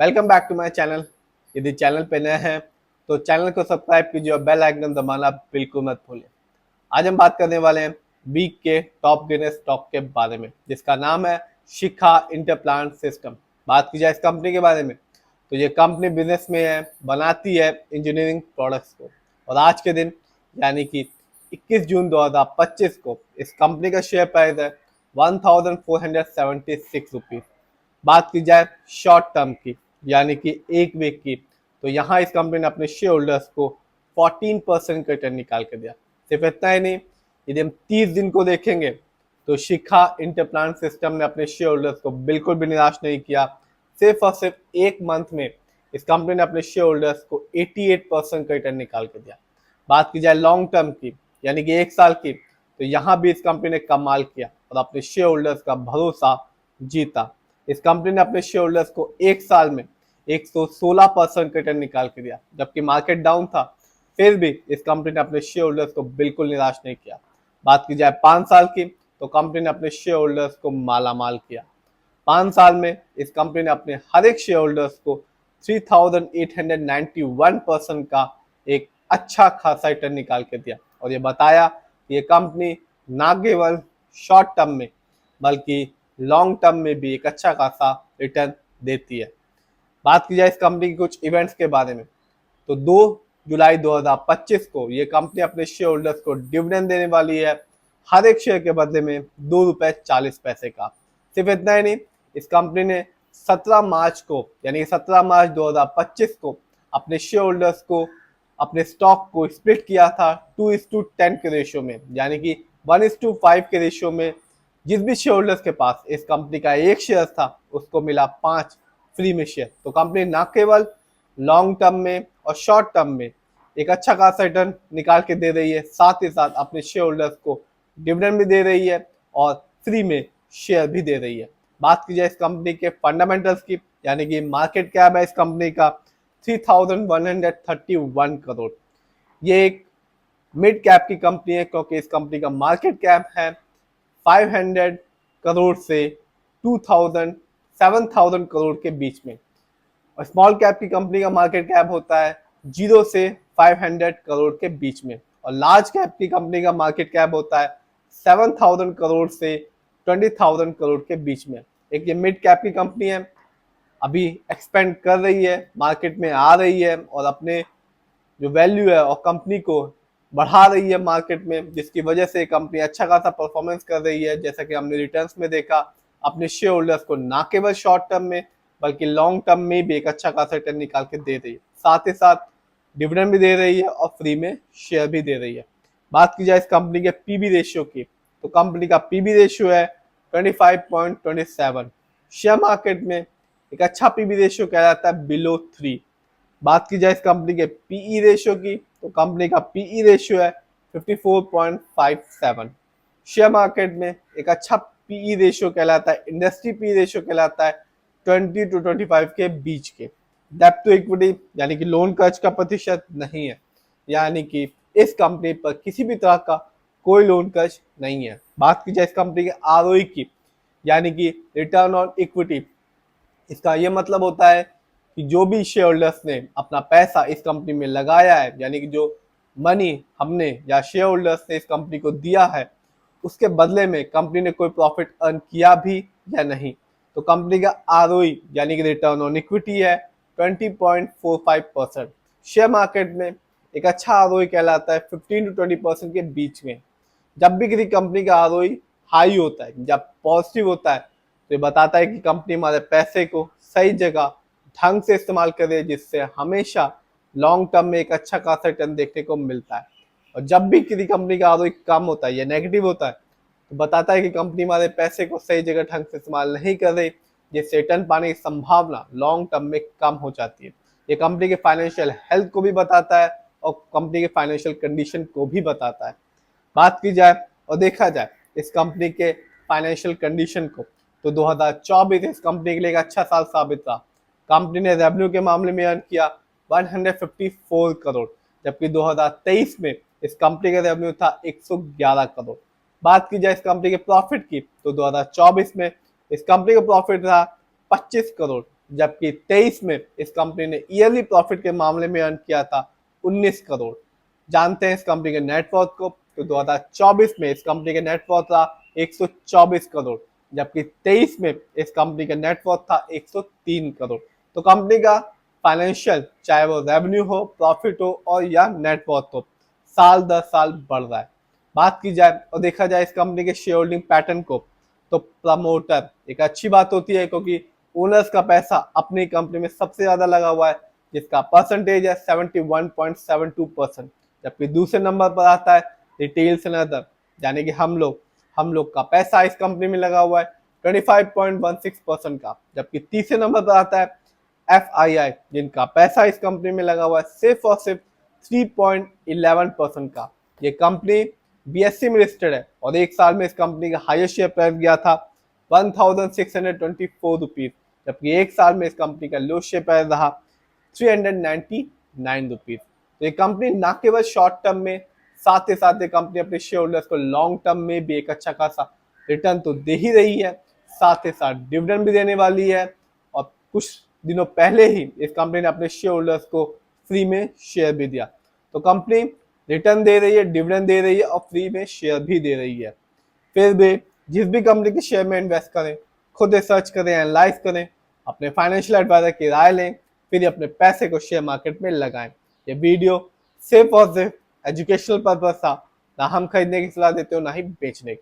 Welcome back to my channel. यदि channel पे नए हैं तो चैनल को सब्सक्राइब कीजिए और बेल आइकन दबाना बिल्कुल मत भूलें। आज हम बात करने वाले हैं वीक के टॉप गेनर स्टॉक के बारे में, जिसका नाम है शिखा इंटरप्लांट सिस्टम। बात की जाए इस कंपनी के बारे में तो ये कंपनी बिजनेस में है, बनाती है इंजीनियरिंग प्रोडक्ट्स को। और आज के दिन यानी कि 21 जून 2025 को इस कंपनी का शेयर प्राइस है 1476 रुपीज। बात की जाए शॉर्ट टर्म की यानी कि एक वीक की, तो यहाँ इस कंपनी ने अपने शेयर होल्डर्स को 14% का रिटर्न निकाल के दिया। सिर्फ इतना ही नहीं, यदि हम 30 दिन को देखेंगे तो शिखा इंटरप्लांट सिस्टम ने अपने शेयर होल्डर्स को बिल्कुल भी निराश नहीं किया। सिर्फ और सिर्फ एक मंथ में इस कंपनी ने अपने शेयर होल्डर्स को 88% का रिटर्न निकाल के दिया। बात की जाए लॉन्ग टर्म की यानी कि एक साल की, तो यहाँ भी इस कंपनी ने कमाल किया और अपने शेयर होल्डर्स का भरोसा जीता। इस कंपनी ने अपने शेयर होल्डर्स को एक साल में 116% रिटर्न निकाल के दिया, जबकि मार्केट डाउन था। फिर भी इस कंपनी ने अपने शेयर होल्डर्स को बिल्कुल निराश नहीं किया। बात की जाए 5 साल की, तो कंपनी ने अपने शेयर होल्डर्स को माला माल किया। 5 साल में इस कंपनी ने अपने हर एक शेयर होल्डर्स को 3891% का एक अच्छा खासा रिटर्न निकाल के दिया और ये बताया कि ये कंपनी ना केवल शॉर्ट टर्म में बल्कि लॉन्ग टर्म में भी एक अच्छा खासा रिटर्न देती है। बात की जाए इस कंपनी के कुछ इवेंट्स के बारे में तो 2 जुलाई 2025 को ये कंपनी अपने शेयर होल्डर्स को डिविडेंड देने वाली है, हर एक शेयर के बदले में ₹2.40 का। सिर्फ इतना ही नहीं, इस कंपनी ने 17 मार्च को यानी 17 मार्च 2025 को अपने शेयर होल्डर्स को अपने स्टॉक को स्प्लिट किया था 2:10 के रेशियो में, यानी कि 1:5 के रेशियो में। जिस भी शेयर होल्डर्स के पास इस कंपनी का एक शेयर था उसको मिला 5 फ्री में शेयर। तो कंपनी न केवल लॉन्ग टर्म में और शॉर्ट टर्म में एक अच्छा खासा रिटर्न निकाल के दे रही है, साथ ही साथ अपने शेयर होल्डर्स को डिविडेंड भी दे रही है और फ्री में शेयर भी दे रही है। बात की जाए इस कंपनी के फंडामेंटल्स की यानी कि मार्केट कैप है इस कंपनी का 3131 करोड़। ये एक मिड कैप की कंपनी है क्योंकि इस कंपनी का मार्केट कैप है 500 करोड़ से 7,000 करोड़ के बीच में। और स्मॉल कैप की कंपनी का मार्केट कैप होता है 0 से 500 करोड़ के बीच में। और लार्ज कैप की कंपनी का मार्केट कैप होता है 7,000 करोड़ से 20,000 करोड़ के बीच में। एक ये मिड कैप की कंपनी है, अभी एक्सपेंड कर रही है, मार्केट में आ रही है और अपने जो वैल्यू है और कंपनी को बढ़ा रही है मार्केट में, जिसकी वजह से कंपनी अच्छा खासा परफॉर्मेंस कर रही है। जैसा कि हमने रिटर्न्स में देखा, अपने शेयर होल्डर्स को ना केवल शॉर्ट टर्म में बल्कि लॉन्ग टर्म में भी एक अच्छा खासा रिटर्न निकाल के दे रही है, साथ ही साथ डिविडेंड भी दे रही है और फ्री में शेयर भी दे रही है। बात की जाए इस कंपनी के पीबी रेशियो की, तो कंपनी का पीबी रेशियो है 25.27। शेयर मार्केट में एक अच्छा पीबी रेशियो कहलाता है बिलो 3। बात की जाए इस कंपनी के पीई रेशियो की, तो कंपनी का पीई रेशियो है 54.57। शेयर मार्केट में एक अच्छा पीई रेशियो कहलाता है, इंडस्ट्री पी रेशियो कहलाता है 20 to 25 के बीच के। डेब्ट टू इक्विटी यानी कि लोन कर्ज का प्रतिशत नहीं है, यानी कि इस कंपनी पर किसी भी तरह का कोई लोन कर्ज नहीं है। बात की जाए इस कंपनी के आरओई की यानी कि रिटर्न ऑन इक्विटी, इसका ये मतलब होता है कि जो भी शेयर होल्डर्स ने अपना पैसा इस कंपनी में लगाया है, यानी कि जो मनी हमने या शेयर होल्डर्स ने इस कंपनी को दिया है, उसके बदले में कंपनी ने कोई प्रॉफिट अर्न किया भी या नहीं, तो कंपनी का आरओई यानी कि रिटर्न ऑन इक्विटी है 20.45%। शेयर मार्केट में एक अच्छा आरओई कहलाता है 15 to 20% के बीच में। जब भी किसी कंपनी का आरओई हाई होता है, जब पॉजिटिव होता है, तो ये बताता है कि कंपनी हमारे पैसे को सही जगह ढंग से इस्तेमाल करे, जिससे हमेशा लॉन्ग टर्म में एक अच्छा खासा रिटर्न देखने को मिलता है। और जब भी किसी कंपनी का आरओई कम होता है या नेगेटिव होता है, तो बताता है कि कंपनी हमारे पैसे को सही जगह ढंग से इस्तेमाल नहीं कर रही, जिससे रिटर्न पाने की संभावना लॉन्ग टर्म में कम हो जाती है। ये कंपनी के फाइनेंशियल हेल्थ को भी बताता है और कंपनी के फाइनेंशियल कंडीशन को भी बताता है। बात की जाए और देखा जाए इस कंपनी के फाइनेंशियल कंडीशन को, तो 2024 इस कंपनी के लिए एक अच्छा साल साबित रहा। कंपनी ने रेवेन्यू के मामले में अर्न किया 154 करोड़, जबकि 2023 में इस कंपनी का रेवेन्यू था 111 करोड़। बात की जाए इस कंपनी के प्रॉफिट की, तो 2024 में इस कंपनी का प्रॉफिट रहा 25 करोड़, जबकि 23 में इस कंपनी ने ईयरली प्रॉफिट के मामले में अर्न किया था 19 करोड़। जानते हैं इस कंपनी के नेटवर्थ को, तो 2024 में इस कंपनी के नेटवर्थ था 124 करोड़, जबकि 23 में इस कंपनी का नेटवर्थ था 103 करोड़। तो कंपनी का फाइनेंशियल, चाहे वो रेवेन्यू हो, प्रॉफिट हो और या नेटवर्थ हो, साल दर साल बढ़ रहा है। बात की जाए और देखा जाए इस कंपनी के शेयर होल्डिंग पैटर्न को, तो प्रमोटर एक अच्छी बात होती है, क्योंकि ओनर्स का पैसा अपनी कंपनी में सबसे ज्यादा लगा हुआ है, जिसका परसेंटेज है 71.72%। जबकि दूसरे नंबर पर आता है रिटेल्स एंड अदर, यानी कि हम लोग का पैसा इस कंपनी में लगा हुआ है 25.16% का। जबकि तीसरे नंबर पर आता है FII, जिनका पैसा इस कंपनी में लगा हुआ है सिर्फ और सिर्फ 3.11% का। ये कंपनी BSE में लिस्टेड है और एक साल में इस कंपनी का हाईएस्ट शेयर प्राइस गया था 1624 रुपीज, जबकि एक साल में इस कंपनी का लो शेयर प्राइस रहा 399 रुपीज। तो ये कंपनी ना केवल शॉर्ट टर्म में, साथ ही साथ ये कंपनी अपने शेयर होल्डर्स को लॉन्ग टर्म में भी एक अच्छा खासा रिटर्न तो दे ही रही है, साथ ही साथ डिविडेंड भी देने वाली है। और कुछ दिनों पहले ही इस कंपनी ने अपने शेयर होल्डर्स को फ्री में शेयर भी दिया। तो कंपनी रिटर्न दे रही है, डिविडेंड दे रही है और फ्री में शेयर भी दे रही है। फिर भी जिस भी कंपनी के शेयर में इन्वेस्ट करें, खुद रिसर्च करें, एनालाइज करें, अपने फाइनेंशियल एडवाइजर की राय लें, फिर अपने पैसे को शेयर मार्केट में लगाएं। ये वीडियो सिर्फ और सिर्फ एजुकेशनल पर्पज था, ना हम खरीदने की सलाह देते हो ना ही बेचने की।